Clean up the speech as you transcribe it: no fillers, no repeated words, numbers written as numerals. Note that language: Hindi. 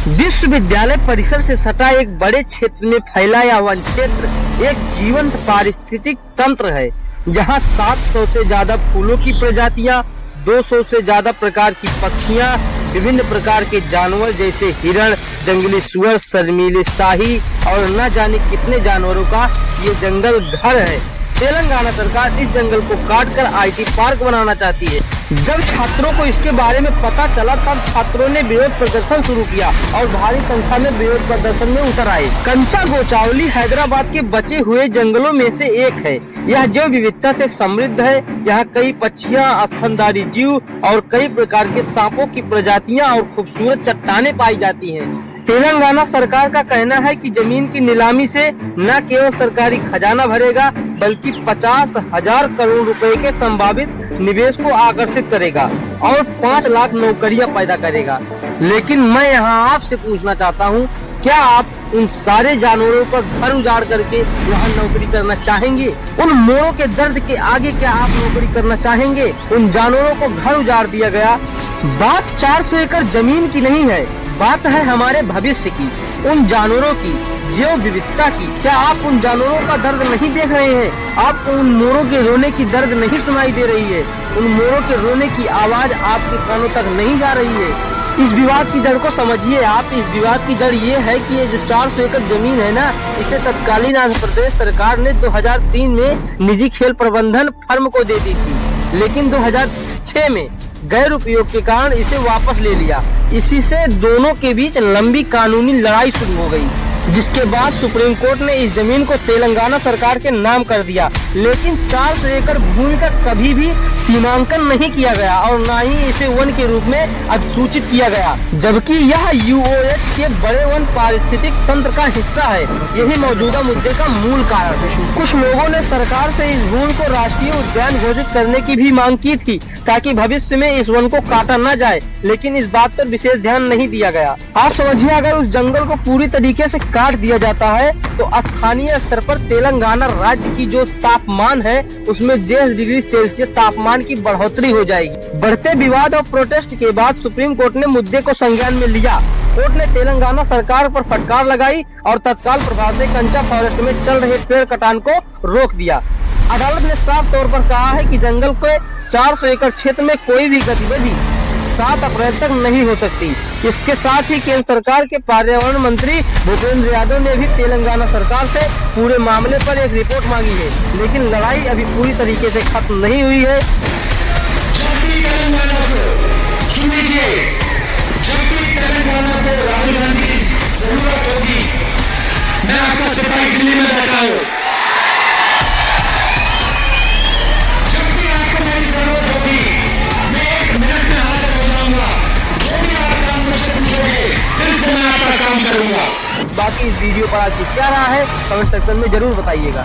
विश्वविद्यालय परिसर से सटा एक बड़े क्षेत्र में फैला यह वन क्षेत्र एक जीवंत पारिस्थितिक तंत्र है, जहां 700 से ज्यादा फूलों की प्रजातियां, 200 से ज्यादा प्रकार की पक्षियां, विभिन्न प्रकार के जानवर जैसे हिरण, जंगली सुअर, शर्मीले शाही और न जाने कितने जानवरों का ये जंगल घर है। तेलंगाना सरकार इस जंगल को काटकर IT पार्क बनाना चाहती है। जब छात्रों को इसके बारे में पता चला तब छात्रों ने विरोध प्रदर्शन शुरू किया और भारी संख्या में विरोध प्रदर्शन में उतर आए। कंचा गोचावली हैदराबाद के बचे हुए जंगलों में से एक है। यह जैव विविधता से समृद्ध है। यहाँ कई पक्षियाँ, स्तनधारी जीव और कई प्रकार के सांपों की प्रजातियाँ और खूबसूरत चट्टानें पाई जाती हैं। तेलंगाना सरकार का कहना है कि जमीन की नीलामी से न केवल सरकारी खजाना भरेगा बल्कि 50,000 करोड़ रुपए के संभावित निवेश को आकर्षित करेगा और 5 लाख नौकरियां पैदा करेगा। लेकिन मैं यहाँ आपसे पूछना चाहता हूँ, क्या आप उन सारे जानवरों का घर उजाड़ करके यहाँ नौकरी करना चाहेंगे? उन मोरों के दर्द के आगे क्या आप नौकरी करना चाहेंगे? उन जानवरों को घर उजाड़ दिया गया। बात 400 एकड़ जमीन की नहीं है, बात है हमारे भविष्य की, उन जानवरों की, जैव विविधता की। क्या आप उन जानवरों का दर्द नहीं देख रहे हैं? आपको उन मोरों के रोने की दर्द नहीं सुनाई दे रही है? उन मोरों के रोने की आवाज आपके कानों तक नहीं जा रही है? इस विवाद की जड़ को समझिए आप। इस विवाद की जड़ ये है कि ये जो 400 एकड़ जमीन है ना, इसे तत्कालीन आंध्र प्रदेश सरकार ने 2003 में निजी खेल प्रबंधन फर्म को दे दी थी, लेकिन 2006 में गैर उपयोग के कारण इसे वापस ले लिया। इसी से दोनों के बीच लंबी कानूनी लड़ाई शुरू हो गई, जिसके बाद सुप्रीम कोर्ट ने इस जमीन को तेलंगाना सरकार के नाम कर दिया। लेकिन 400 एकड़ भूमि का कभी भी सीमांकन नहीं किया गया और न ही इसे वन के रूप में अधिसूचित किया गया, जबकि यह UOH के बड़े वन पारिस्थितिक तंत्र का हिस्सा है। यही मौजूदा मुद्दे का मूल कारण है। कुछ लोगों ने सरकार से इस भूमि को राष्ट्रीय उद्यान घोषित करने की भी मांग की थी, ताकि भविष्य में इस वन को काटा न जाए, लेकिन इस बात पर विशेष ध्यान नहीं दिया गया। आप समझिए, अगर उस जंगल को पूरी तरीके से काट दिया जाता है तो स्थानीय स्तर पर तेलंगाना राज्य की जो तापमान है उसमें 1.5 डिग्री सेल्सियस तापमान की बढ़ोतरी हो जाएगी। बढ़ते विवाद और प्रोटेस्ट के बाद सुप्रीम कोर्ट ने मुद्दे को संज्ञान में लिया। कोर्ट ने तेलंगाना सरकार पर फटकार लगाई और तत्काल प्रभाव से कंचा फॉरेस्ट में चल रहे पेड़ कटान को रोक दिया। अदालत ने साफ तौर पर कहा है कि जंगल के 400 एकड़ क्षेत्र में कोई भी गतिविधि 7 अप्रैल तक नहीं हो सकती। इसके साथ ही केंद्र सरकार के पर्यावरण मंत्री भूपेंद्र यादव ने भी तेलंगाना सरकार से पूरे मामले पर एक रिपोर्ट मांगी है, लेकिन लड़ाई अभी पूरी तरीके से खत्म नहीं हुई है। जब भी तेलंगाना को सुनिए, जब भी तेलंगाना को राहुल गांधी की जरूरत होगी, मैं आपका सिपाही दिल्ली में बैठा हूँ। जब भी आपको मेरी जरूरत होगी, मैं 1 मिनट में हाजिर हो जाऊंगा। जो भी आप काम मुझसे पूछोगे, फिर से मैं आपका काम करूंगा। बाकी इस वीडियो पर आपकी क्या राय है कमेंट सेक्शन में जरूर बताइएगा।